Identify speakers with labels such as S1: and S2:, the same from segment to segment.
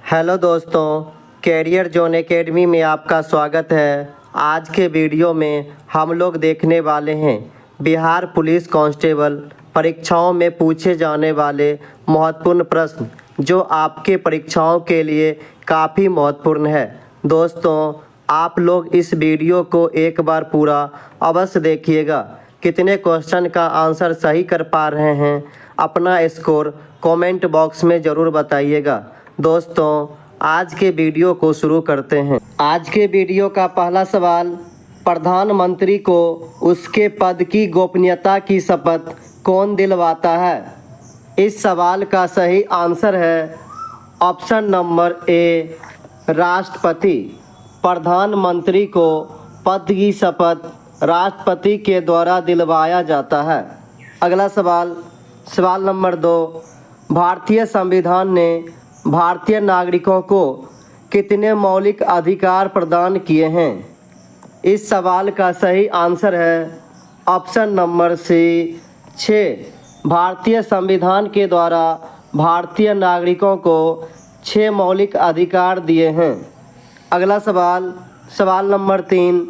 S1: Hello दोस्तों, career zone academy में आपका स्वागत है। आज के वीडियो में हम लोग देखने वाले हैं बिहार पुलिस कांस्टेबल परीक्षाओं में पूछे जाने वाले महत्वपूर्ण प्रश्न, जो आपके परीक्षाओं के लिए काफ़ी महत्वपूर्ण है। दोस्तों, आप लोग इस वीडियो को एक बार पूरा अवश्य देखिएगा। कितने क्वेश्चन का आंसर सही कर पा रहे हैं, अपना स्कोर कमेंट बॉक्स में ज़रूर बताइएगा। दोस्तों, आज के वीडियो को शुरू करते हैं। आज के वीडियो का पहला सवाल, प्रधानमंत्री को उसके पद की गोपनीयता की शपथ कौन दिलवाता है? इस सवाल का सही आंसर है ऑप्शन नंबर ए, राष्ट्रपति। प्रधानमंत्री को पद की शपथ राष्ट्रपति के द्वारा दिलवाया जाता है। अगला सवाल, सवाल नंबर 2, भारतीय संविधान ने भारतीय नागरिकों को कितने मौलिक अधिकार प्रदान किए हैं? इस सवाल का सही आंसर है ऑप्शन नंबर सी, 6। भारतीय संविधान के द्वारा भारतीय नागरिकों को 6 मौलिक अधिकार दिए हैं। अगला सवाल, सवाल नंबर 3,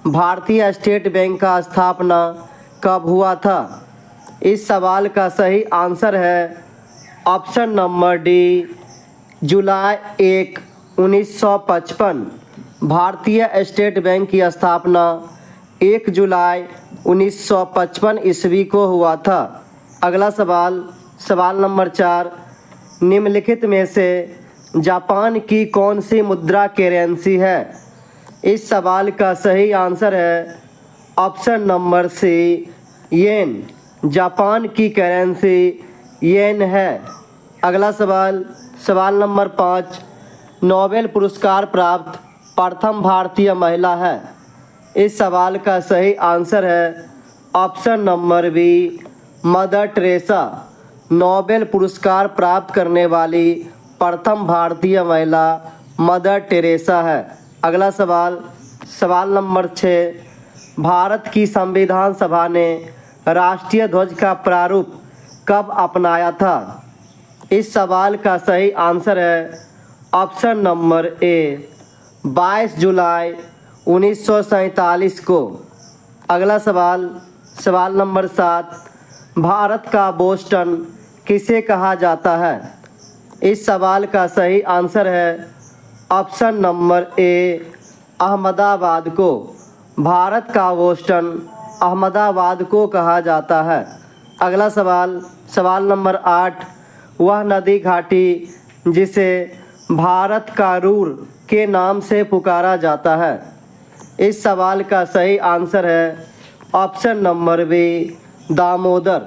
S1: भारतीय स्टेट बैंक का स्थापना कब हुआ था? इस सवाल का सही आंसर है ऑप्शन नंबर डी, जुलाई 1, 1955। भारतीय स्टेट बैंक की स्थापना 1 जुलाई 1955 ईस्वी को हुआ था। अगला सवाल, सवाल नंबर 4, निम्नलिखित में से जापान की कौन सी मुद्रा करेंसी है? इस सवाल का सही आंसर है ऑप्शन नंबर सी, येन। जापान की करेंसी येन है। अगला सवाल, सवाल नंबर 5, नोबेल पुरस्कार प्राप्त प्रथम भारतीय महिला है। इस सवाल का सही आंसर है option number B, Mother Teresa. Nobel पुरस्कार प्राप्त करने वाली प्रथम भारतीय महिला मदर टेरेसा है। अगला सवाल, सवाल नंबर 6, भारत की संविधान सभा ने राष्ट्रीय ध्वज का प्रारूप कब अपनाया था? इस सवाल का सही आंसर है ऑप्शन नंबर ए, 22 जुलाई 1947 को। अगला सवाल, सवाल नंबर 7, भारत का बोस्टन किसे कहा जाता है? इस सवाल का सही आंसर है ऑप्शन नंबर ए, अहमदाबाद को। भारत का बोस्टन अहमदाबाद को कहा जाता है। अगला सवाल, सवाल नंबर 8, वह नदी घाटी जिसे भारत का रूर के नाम से पुकारा जाता है। इस सवाल का सही आंसर है option number B, Damodar.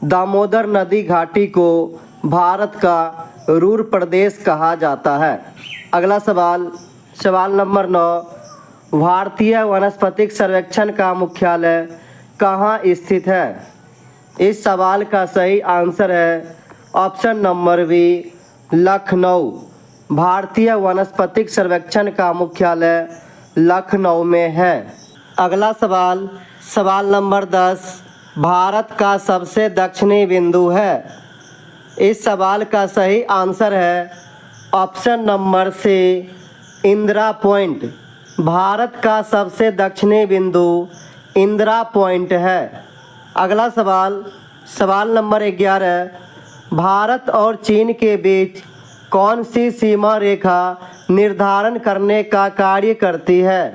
S1: Damodar नदी घाटी को भारत का रूर प्रदेश कहा जाता है। अगला सवाल, सवाल नंबर 9, भारतीय वनस्पतिक सर्वेक्षण का मुख्यालय कहाँ स्थित है? इस सवाल का सही आंसर है ऑप्शन नंबर बी, लखनऊ। भारतीय वनस्पतिक सर्वेक्षण का मुख्यालय लखनऊ में है। अगला सवाल, सवाल नंबर 10, भारत का सबसे दक्षिणी बिंदु है। इस सवाल का सही आंसर है option number C, Indira Point. Bharat का सबसे दक्षिणी बिंदु इंदिरा पॉइंट है। अगला सवाल, सवाल नंबर 11, भारत और चीन के बीच कौन सी सीमा रेखा निर्धारण करने का कार्य करती है?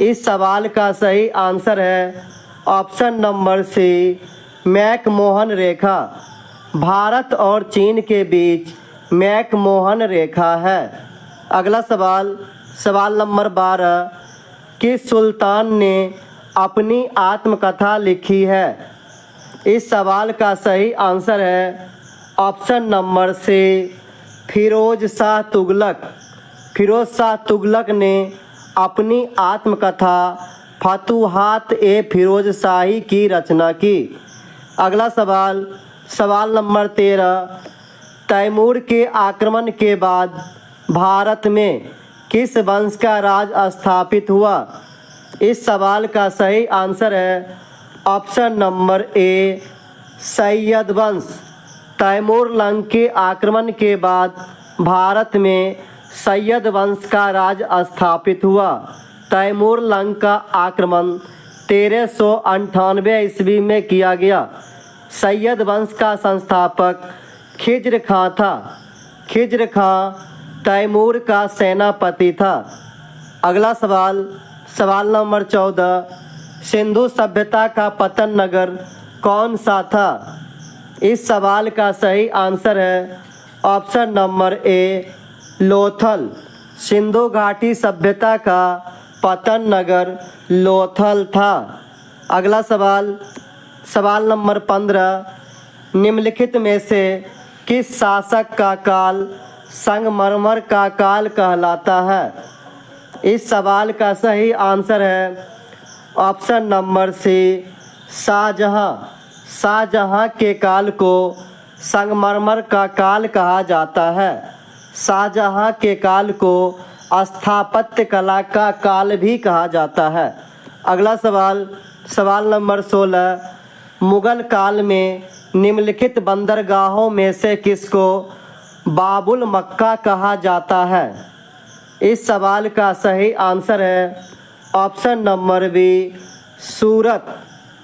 S1: इस सवाल का सही आंसर है ऑप्शन नंबर सी, मैकमोहन रेखा। भारत और चीन के बीच मैकमोहन रेखा है। अगला सवाल, सवाल नंबर 12, किस सुल्तान ने अपनी आत्मकथा लिखी है? इस सवाल का सही आंसर है option number C, Firoz Shah Tughlaq. Firoz Shah Tughlaq ने अपनी आत्मकथा फतुहात ए फिरोज शाही की रचना की। अगला सवाल, सवाल नंबर 13, तैमूर के आक्रमण के बाद भारत में किस वंश का राज स्थापित हुआ? इस सवाल का सही आंसर है ऑप्शन नंबर ए, सैयद वंश। तैमूर लंग के आक्रमण के बाद भारत में सैयद वंश का राज स्थापित हुआ। तैमूर लंग का आक्रमण 1398 ईस्वी में किया गया। सैयद वंश का संस्थापक खिज्र खां था। खिज्र खां तैमूर का सेनापति था। अगला सवाल, सवाल नंबर 14, सिंधु सभ्यता का पतन नगर कौन सा था? इस सवाल का सही आंसर है option number A, Lothal. Sindhu घाटी सभ्यता का पतन नगर लोथल था। अगला सवाल, सवाल नंबर 15, निम्नलिखित में से किस शासक का काल संगमरमर का काल कहलाता है? इस सवाल का सही आंसर है option number C, Shahjahan. Shahjahan के काल को संगमरमर का काल कहा जाता है। शाहजहां के काल को स्थापत्य कला का काल भी कहा जाता है। अगला सवाल, सवाल नंबर 16, मुगल काल में निम्नलिखित बंदरगाहों में से किसको बाबुल मक्का कहा जाता है? इस सवाल का सही आंसर है ऑप्शन नंबर बी, सूरत।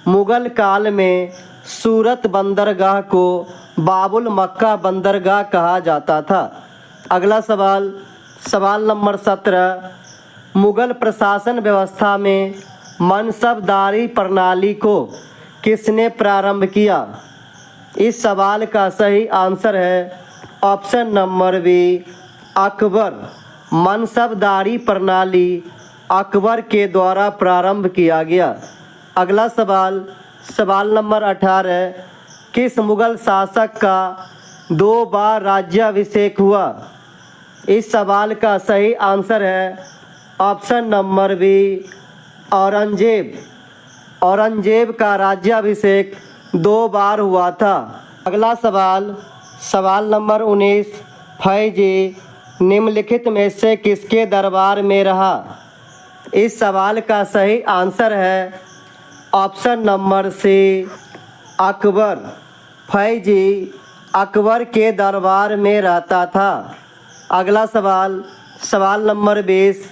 S1: मुगल काल में सूरत बंदरगाह को बाबुल मक्का बंदरगाह कहा जाता था। अगला सवाल, सवाल नंबर 17, मुगल प्रशासन व्यवस्था में मनसबदारी प्रणाली को किसने प्रारंभ किया? इस सवाल का सही आंसर है ऑप्शन नंबर बी, अकबर। मनसबदारी प्रणाली अकबर के द्वारा प्रारंभ किया गया। अगला सवाल, सवाल नंबर 18, किस मुगल शासक का 2 बार राज्याभिषेक हुआ? इस सवाल का सही आंसर है option number B, Aurangzeb. Aurangzeb का राज्याभिषेक 2 बार हुआ था। अगला सवाल, सवाल नंबर 19, फैजी निम्नलिखित में से किसके दरबार में रहा? इस सवाल का सही आंसर है option number C, Akbar. Faizi Akbar के दरबार में रहता था। अगला सवाल, सवाल नंबर 20,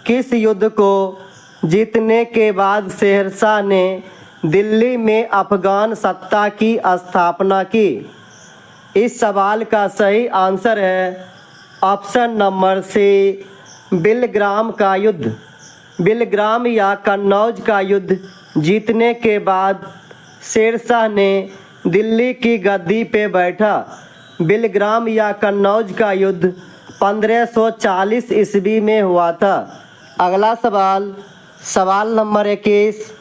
S1: किस युद्ध को जीतने के बाद शेरशाह ने दिल्ली में अफगान सत्ता की स्थापना की? इस सवाल का सही आंसर है ऑप्शन नंबर सी, बिलग्राम का युद्ध। बिलग्राम या कन्नौज का युद्ध जीतने के बाद शेरशाह ने दिल्ली की गद्दी पे बैठा। बिलग्राम या कन्नौज का युद्ध 1540 ईस्वी में हुआ था। अगला सवाल, सवाल नंबर 21,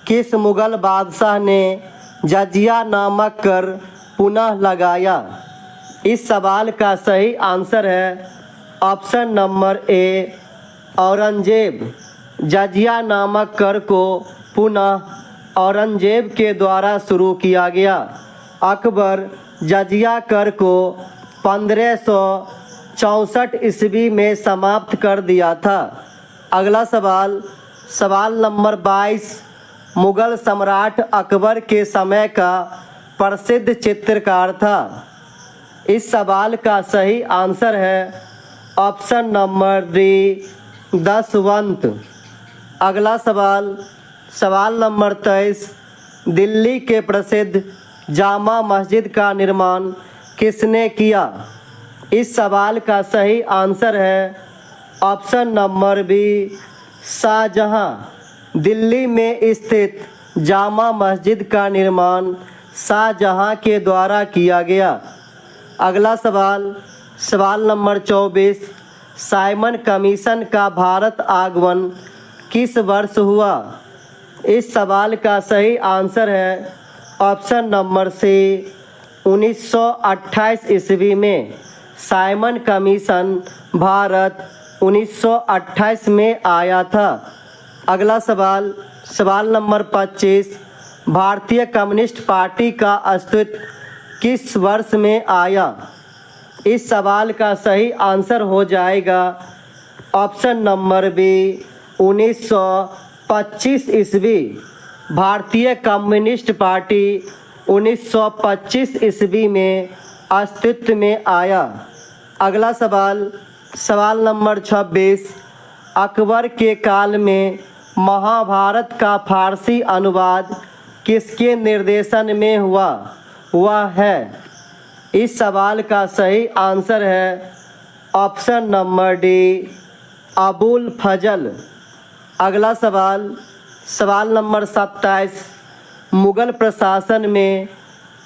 S1: किस मुगल बादशाह ने जजिया नामक कर पुनः लगाया? इस सवाल का सही आंसर है ऑप्शन नंबर ए, औरंगजेब। जजिया नामक कर को पुनः औरंगजेब के द्वारा शुरू किया गया। अकबर जजिया कर को 1564 ईस्वी में समाप्त कर दिया था। अगला सवाल, सवाल नंबर 22, मुगल सम्राट अकबर के समय का प्रसिद्ध चित्रकार था। इस सवाल का सही आंसर है ऑप्शन नंबर डी, दशवंत। अगला सवाल, सवाल नंबर 23, दिल्ली के प्रसिद्ध जामा मस्जिद का निर्माण किसने किया? इस सवाल का सही आंसर है option number B, Shahjahan. Delhi में स्थित जामा मस्जिद का निर्माण शाहजहां के द्वारा किया गया। अगला सवाल, सवाल नंबर 24, साइमन कमीशन का भारत आगमन किस वर्ष हुआ? इस सवाल का सही आंसर है ऑप्शन नंबर सी, 1928 ईस्वी में। साइमन कमीशन भारत 1928 में आया था। अगला सवाल, सवाल नंबर 25, भारतीय कम्युनिस्ट पार्टी का अस्तित्व किस वर्ष में आया? इस सवाल का सही आंसर हो जाएगा ऑप्शन नंबर बी, 1925 ईस्वी। भारतीय कम्युनिस्ट पार्टी 1925 ईस्वी में अस्तित्व में आया। अगला सवाल, सवाल नंबर 26, अकबर के काल में महाभारत का फारसी अनुवाद किसके निर्देशन में हुआ? वह है। इस सवाल का सही आंसर है ऑप्शन नंबर डी, अबुल फजल। अगला सवाल, सवाल नंबर 27, मुगल प्रशासन में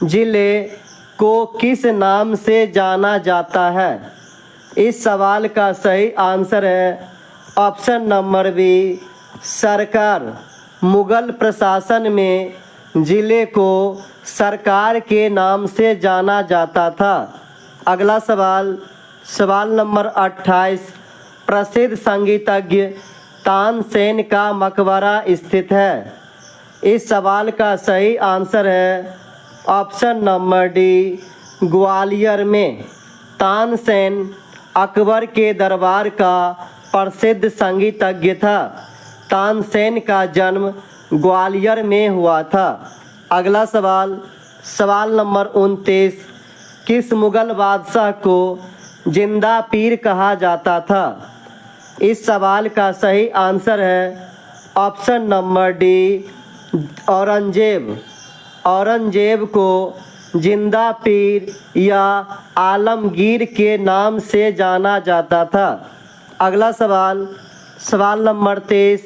S1: जिले को किस नाम से जाना जाता है? इस सवाल का सही आंसर है ऑप्शन नंबर बी, सरकार। मुगल प्रशासन में जिले को सरकार के नाम से जाना जाता था। अगला सवाल, सवाल नंबर 28, प्रसिद्ध संगीतज्ञ तानसेन का मकबरा स्थित है। इस सवाल का सही आंसर है ऑप्शन नंबर डी, ग्वालियर में। तानसेन अकबर के दरबार का प्रसिद्ध संगीतज्ञ था। तानसेन का जन्म ग्वालियर में हुआ था। अगला सवाल, सवाल नंबर 29, किस मुगल बादशाह को जिंदा पीर कहा जाता था? इस सवाल का सही आंसर है option number D, Aurangzeb. Aurangzeb को जिंदा पीर या आलमगीर के नाम से जाना जाता था। अगला सवाल, सवाल नंबर 23,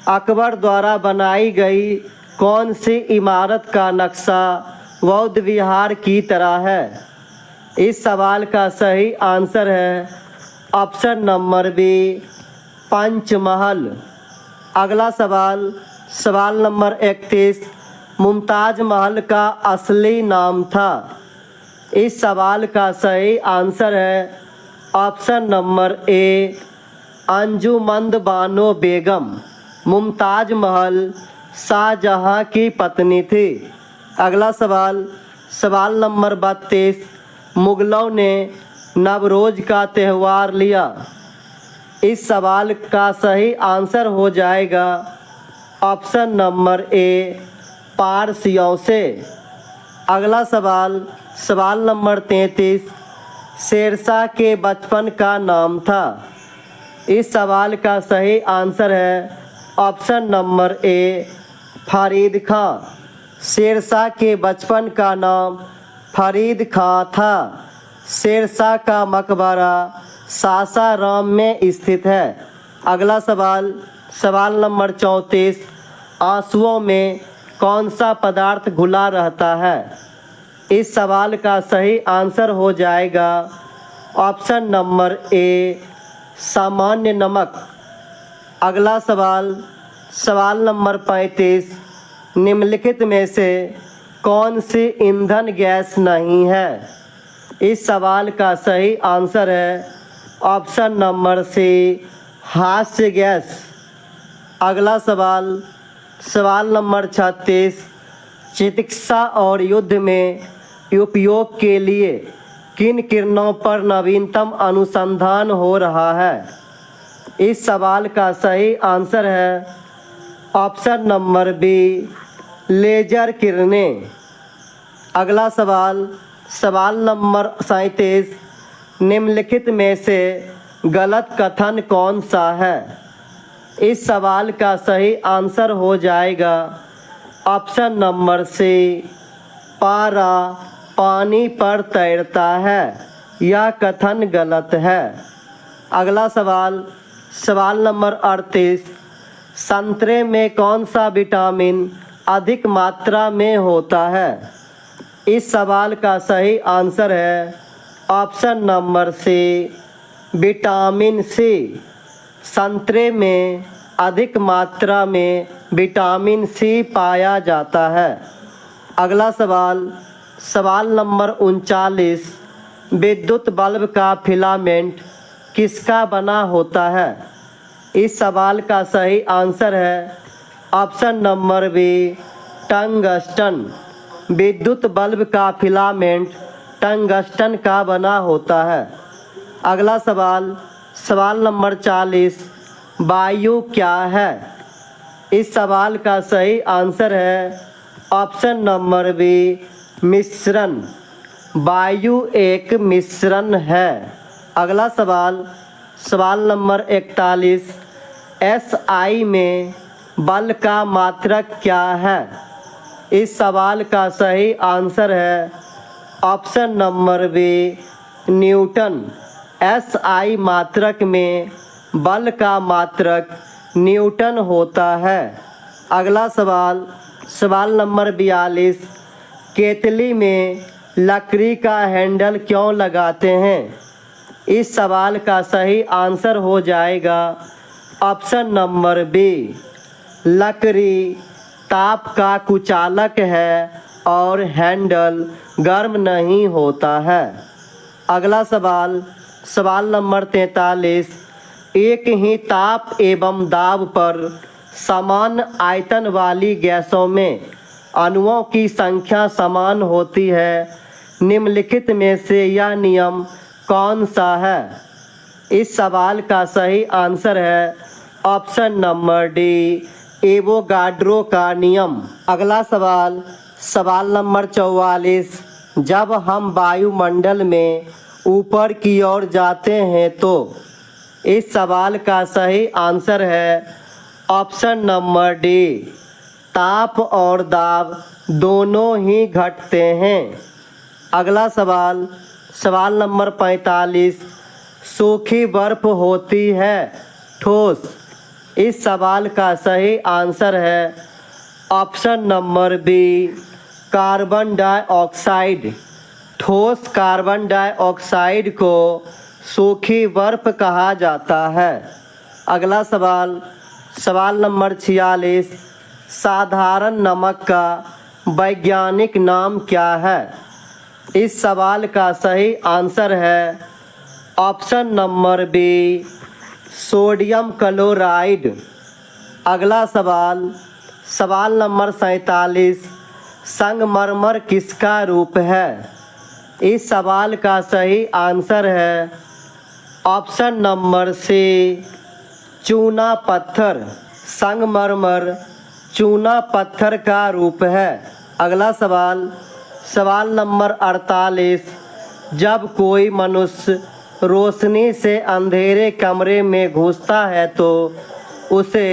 S1: अकबर द्वारा बनाई गई कौन सी इमारत का नक्शा बौद्ध विहार की तरह है? इस सवाल का सही आंसर है ऑप्शन नंबर बी, पंचमहल। अगला सवाल, सवाल नंबर 31, मुमताज महल का असली नाम था। इस सवाल का सही आंसर है option number A, अंजुमंद Bano Begum. Mumtaz Mahal Shahjahan की पत्नी थी। अगला सवाल, सवाल नंबर 32, मुगलों ने नवरोज का त्यौहार लिया। इस सवाल का सही आंसर हो जाएगा ऑप्शन नंबर ए, पारसियों से। अगला सवाल, सवाल नंबर 33, शेरशाह के बचपन का नाम था। इस सवाल का सही आंसर है ऑप्शन नंबर ए, फरीद खां। शेरशाह के बचपन का नाम फरीद खां था। शेरशाह का मकबरा सासाराम में स्थित है। अगला सवाल, सवाल नंबर 34, आंसुओं में कौन सा पदार्थ घुला रहता है? इस सवाल का सही आंसर हो जाएगा ऑप्शन नंबर ए, सामान्य नमक। अगला सवाल, सवाल नंबर 35, निम्नलिखित में से कौन सी ईंधन गैस नहीं है? इस सवाल का सही आंसर है ऑप्शन नंबर सी, हास्य गैस। अगला सवाल, सवाल नंबर 36, चिकित्सा और युद्ध में उपयोग के लिए किन किरणों पर नवीनतम अनुसंधान हो रहा है? इस सवाल का सही आंसर है ऑप्शन नंबर बी, लेजर किरणें। अगला सवाल, सवाल नंबर 37, निम्नलिखित में से गलत कथन कौन सा है? इस सवाल का सही आंसर हो जाएगा ऑप्शन नंबर सी, पारा पानी पर तैरता है। यह कथन गलत है। अगला सवाल, सवाल नंबर 38, संतरे में कौन सा विटामिन अधिक मात्रा में होता है? इस सवाल का सही आंसर है option number C, vitamin C. संतरे में अधिक मात्रा में विटामिन सी पाया जाता है। अगला सवाल, सवाल नंबर 39, विद्युत बल्ब का फिलामेंट किसका बना होता है? इस सवाल का सही आंसर है ऑप्शन नंबर बी, टंगस्टन। विद्युत बल्ब का फिलामेंट टंगस्टन का बना होता है। अगला सवाल, सवाल नंबर 40, वायु क्या है? इस सवाल का सही आंसर है ऑप्शन नंबर बी, मिश्रण। वायु एक मिश्रण है। अगला सवाल सवाल नंबर 41, SI में बल का मात्रक क्या है? इस सवाल का सही आंसर है option number B, Newton. SI मात्रक में बल का मात्रक न्यूटन होता है। अगला सवाल सवाल नंबर 42, केतली में लकड़ी का हैंडल क्यों लगाते हैं? इस सवाल का सही आंसर हो जाएगा ऑप्शन नंबर बी, लकड़ी ताप का कुचालक है और हैंडल गर्म नहीं होता है। अगला सवाल सवाल नंबर 43, एक ही ताप एवं दाब पर समान आयतन वाली गैसों में अणुओं की संख्या समान होती है, निम्नलिखित में से यह नियम कौन सा है? इस सवाल का सही आंसर है ऑप्शन नंबर डी, एवोगाड्रो का नियम। अगला सवाल सवाल नंबर 44, जब हम वायुमंडल में ऊपर की ओर जाते हैं तो? इस सवाल का सही आंसर है ऑप्शन नंबर डी, ताप और दाब दोनों ही घटते हैं। अगला सवाल सवाल नंबर 45, सूखी बर्फ होती है ठोस? इस सवाल का सही आंसर है option number B, carbon dioxide. ठोस कार्बन डाइऑक्साइड को सूखी बर्फ कहा जाता है। अगला सवाल सवाल नंबर 46, साधारण नमक का वैज्ञानिक नाम क्या है? इस सवाल का सही आंसर है option number B, sodium chloride. अगला सवाल सवाल नंबर 47, संगमरमर किसका रूप है? इस सवाल का सही आंसर है ऑप्शन नंबर सी, चूना पत्थर। संगमरमर चूना पत्थर का रूप है। अगला सवाल सवाल नंबर 48, जब कोई मनुष्य रोशनी से अंधेरे कमरे में घुसता है तो उसे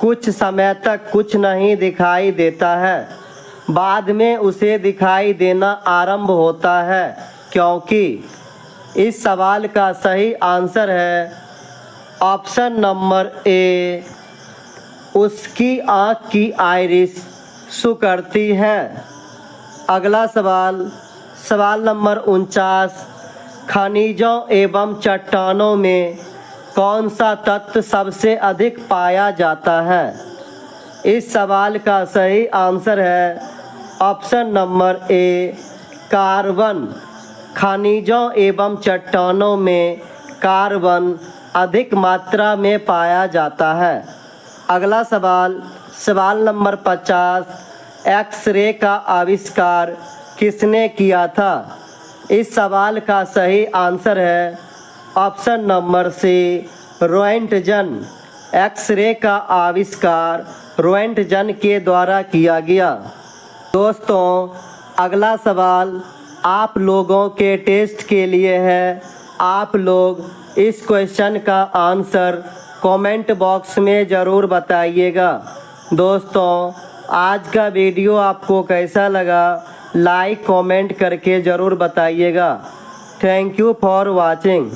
S1: कुछ समय तक कुछ नहीं दिखाई देता है, बाद में उसे दिखाई देना आरंभ होता है, क्योंकि? इस सवाल का सही आंसर है ऑप्शन नंबर ए, उसकी आँख की आइरिस सिकुड़ती है। अगला सवाल सवाल नंबर 49, खनिजों एवं चट्टानों में कौन सा तत्व सबसे अधिक पाया जाता है? इस सवाल का सही आंसर है ऑप्शन नंबर ए, कार्बन। खनिजों एवं चट्टानों में कार्बन अधिक मात्रा में पाया जाता है। अगला सवाल सवाल नंबर 50, एक्स-रे का आविष्कार किसने किया था? इस सवाल का सही आंसर है option number C, Roentgen. X ray का आविष्कार रोएंटजन के द्वारा किया गया। दोस्तों, अगला सवाल आप लोगों के टेस्ट के लिए है। आप लोग इस क्वेश्चन का आंसर कमेंट बॉक्स में ज़रूर बताइएगा। दोस्तों, आज का वीडियो आपको कैसा लगा लाइक कमेंट करके ज़रूर बताइएगा। Thank you for watching.